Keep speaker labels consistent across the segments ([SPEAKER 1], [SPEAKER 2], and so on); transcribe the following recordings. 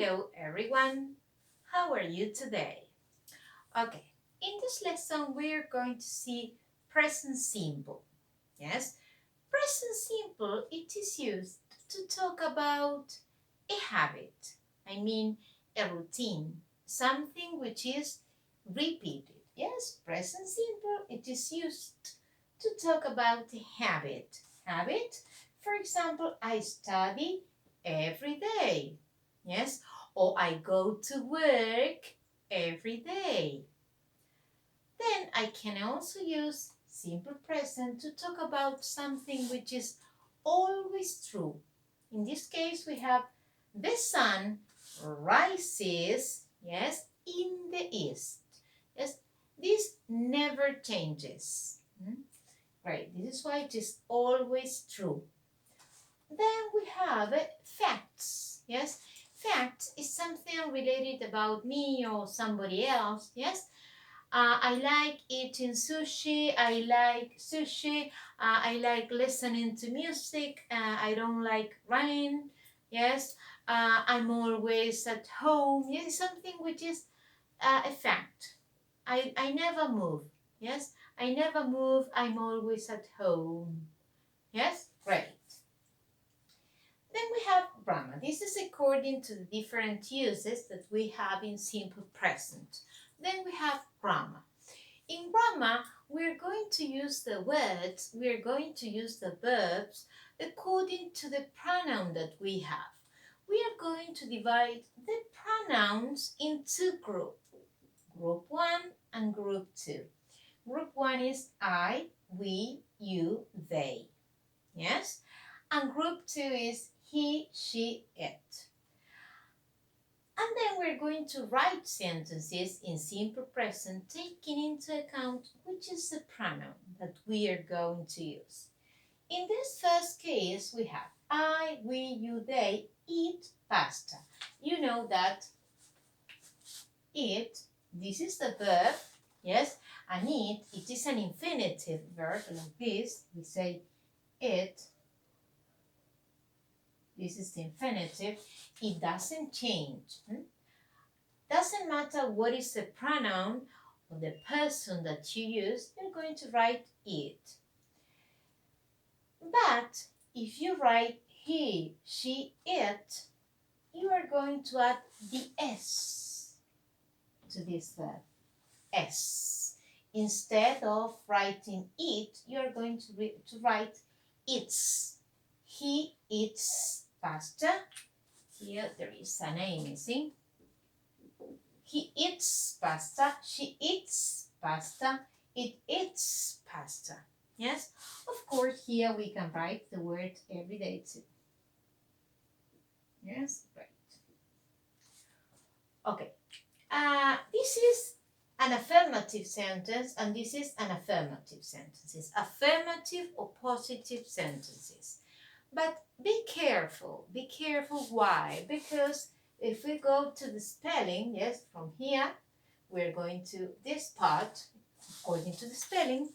[SPEAKER 1] Hello everyone, how are you today? Okay, in this lesson we're going to see present simple. Yes, present simple, it is used to talk about a habit. I mean a routine, something which is repeated. Yes, present simple, it is used to talk about a habit. Habit, for example, I study every day. Yes, or I go to work every day. Then I can also use simple present to talk about something which is always true. In this case, we have the sun rises, yes, in the east. Yes, this never changes. Right, this is why it is always true. Then we have facts. Yes, facts is something related about me or somebody else. Yes, I like eating sushi. I like sushi. I like listening to music. I don't like running. Yes, I'm always at home. Yes, something which is a fact. I never move. Yes, I never move. I'm always at home. Yes, great. Then we have grammar. This is according to the different uses that we have in simple present. Then we have grammar. In grammar, we're going to use the words, we're going to use the verbs according to the pronoun that we have. We are going to divide the pronouns in two groups, group 1 and group 2. Group 1 is I, we, you, they. Yes? And group 2 is he, she, it. And then we're going to write sentences in simple present, taking into account which is the pronoun that we are going to use. In this first case, we have I, we, you, they eat pasta. You know that eat, this is the verb, yes, and eat, it is an infinitive verb like this. We say it. This is the infinitive. It doesn't change. Doesn't matter what is the pronoun or the person that you use, you're going to write it. But if you write he, she, it, you are going to add the S to this verb. S. Instead of writing it, you are going to write its. He eats pasta. Here there is an A missing. He eats pasta. She eats pasta. It eats pasta. Yes? Of course, here we can write the word every day too. Yes? Right. Okay. This is an affirmative sentence and this is an affirmative sentences. Affirmative or positive sentences. But be careful. Be careful. Why? Because if we go to the spelling, yes, from here, we're going to this part, according to the spelling.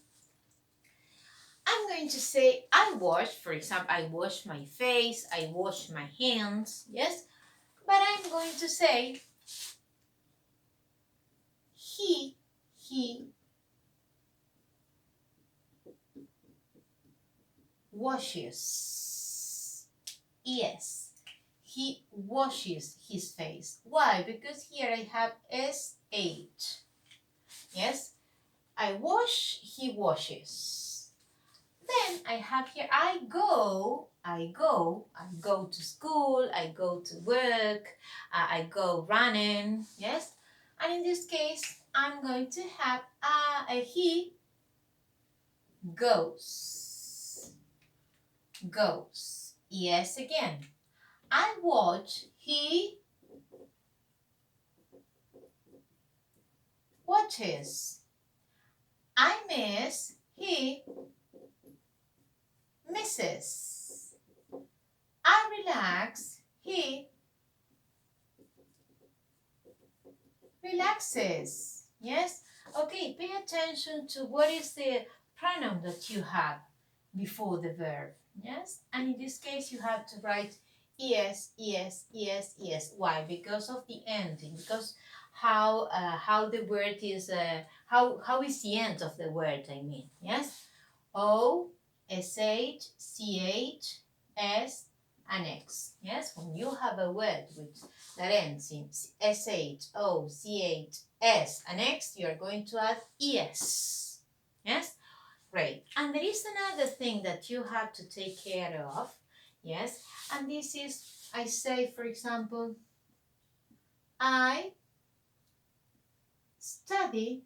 [SPEAKER 1] I'm going to say I wash, for example, I wash my face, I wash my hands, yes? But I'm going to say he washes. Yes, he washes his face. Why? Because here I have SH. Yes, I wash, he washes. Then I have here I go to school, I go to work, I go running, yes? And in this case, I'm going to have he goes. Goes. Yes, again. I watch, he watches. I miss, he misses. I relax, he relaxes. Yes? Okay, pay attention to what is the pronoun that you have before the verb. Yes? And in this case, you have to write Yes, yes, yes, yes. Why? Because of the ending. Because how the word is how is the end of the word? I mean, yes. O S H C H S and X. Yes, when you have a word with that ends in S H O C H S and X, you are going to add es. Yes, great. And there is another thing that you have to take care of. Yes, and this is, I say, for example, I study.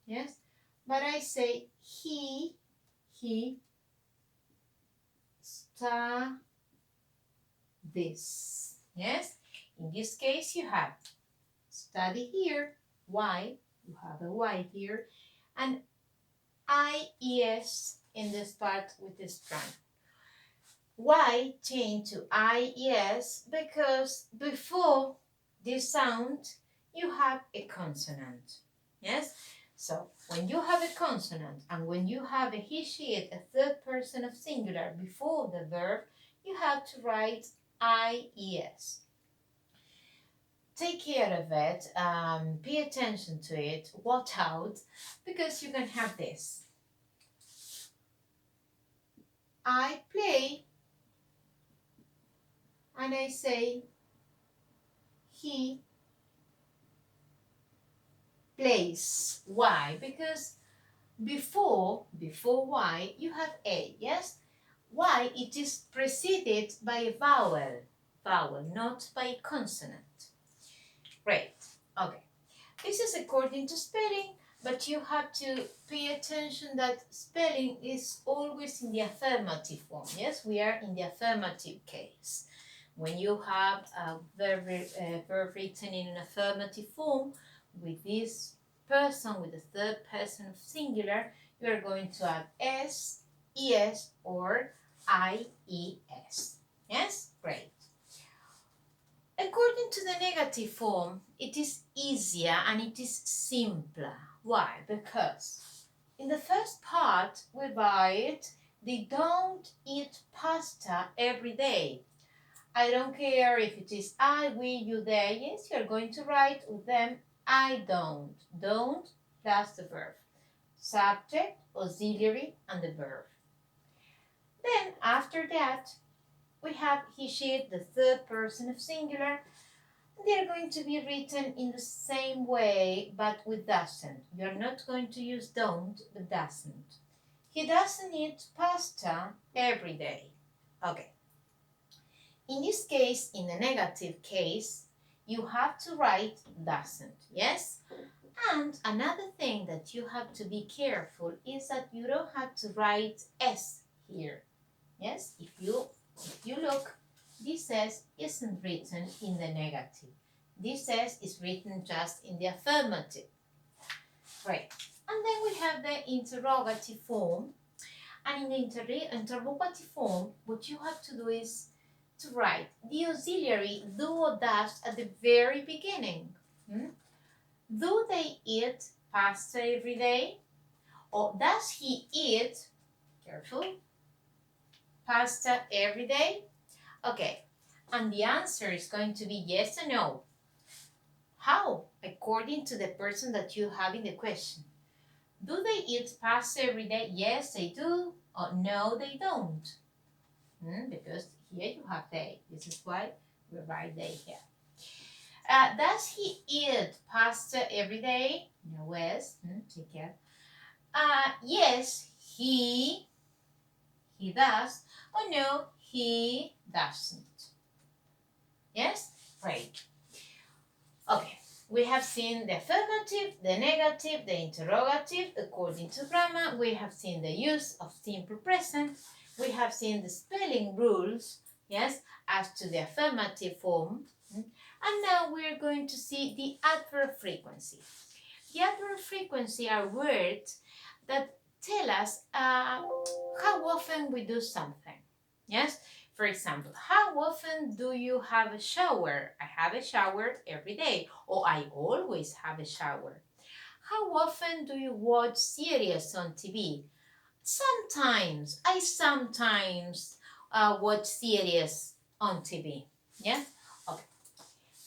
[SPEAKER 1] Yes, but I say he studies. Yes, in this case you have study here, Y, you have a Y here, and IES in this part with this strand. Why change to IES? Because before this sound you have a consonant. Yes? So when you have a consonant and when you have a he, she, it, a third person of singular before the verb, you have to write IES. Take care of it, pay attention to it, watch out, because you can have this. I play and I say he plays. Why? Because before Y you have A, yes? Y, it is preceded by a vowel, not by a consonant. Great. Okay. This is according to spelling, but you have to pay attention that spelling is always in the affirmative form. Yes, we are in the affirmative case. When you have a verb written in an affirmative form with this person, with the third person of singular, you are going to add s, es, or ies. Yes, great. According to the negative form, it is easier and it is simpler. Why? Because in the first part, we write, they don't eat pasta every day. I don't care if it is I, we, you, they. Yes, you're going to write with them, I don't. Don't plus the verb. Subject, auxiliary, and the verb. Then after that, we have he, she, the third person of singular. They're going to be written in the same way, but with doesn't. You're not going to use don't, but doesn't. He doesn't eat pasta every day. Okay. In this case, in the negative case, you have to write doesn't, yes? And another thing that you have to be careful is that you don't have to write S here. Yes, if you look, this S isn't written in the negative. This S is written just in the affirmative. Great. And then we have the interrogative form. And in the interrogative form, what you have to do is to write the auxiliary do or does at the very beginning. Do they eat pasta every day? Or does he eat, careful, pasta every day? Okay, and the answer is going to be yes or no. How? According to the person that you have in the question. Do they eat pasta every day? Yes, they do. Or no, they don't. Because here you have they. This is why we write they here. Does he eat pasta every day? No, yes. Take care. Yes, he does. Or no, he doesn't. Yes? Great. Okay. We have seen the affirmative, the negative, the interrogative. According to grammar, we have seen the use of simple present. We have seen the spelling rules, yes, as to the affirmative form. And now we're going to see the adverb frequency. The adverb frequency are words that tell us how often we do something. Yes? For example, how often do you have a shower? I have a shower every day, or I always have a shower. How often do you watch series on TV? Sometimes. I sometimes watch series on TV. Yes? Okay.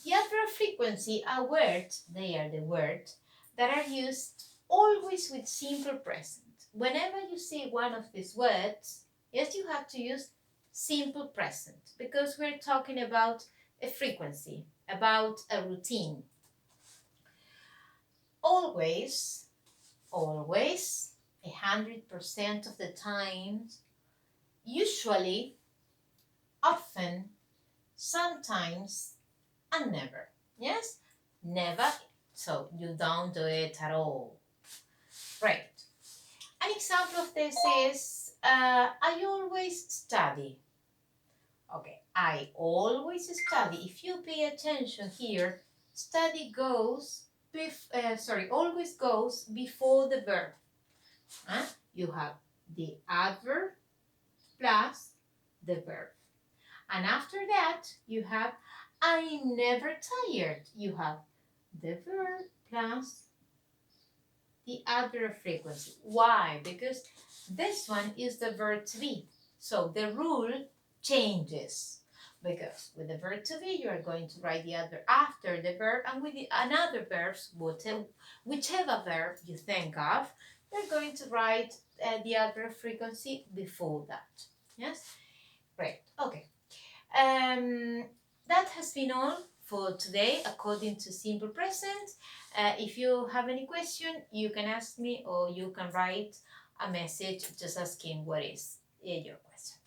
[SPEAKER 1] The adverb frequency are words, they are the words that are used always with simple present. Whenever you see one of these words, yes, you have to use simple present because we're talking about a frequency, about a routine. Always, always, 100% of the time, usually, often, sometimes, and never. Yes? Never. So you don't do it at all. Right. An example of this is I always study. Okay, I always study. If you pay attention here, study goes, always goes before the verb. Huh? You have the adverb plus the verb. And after that, you have I'm never tired. You have the verb plus the adverb frequency. Why? Because this one is the verb to be. So the rule changes. Because with the verb to be, you are going to write the adverb after the verb, and with the another verbs, whichever verb you think of, you're going to write the adverb frequency before that. Yes? Great. Okay. That has been all for today according to simple present. If you have any question, you can ask me or you can write a message just asking what is your question.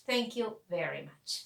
[SPEAKER 1] Thank you very much.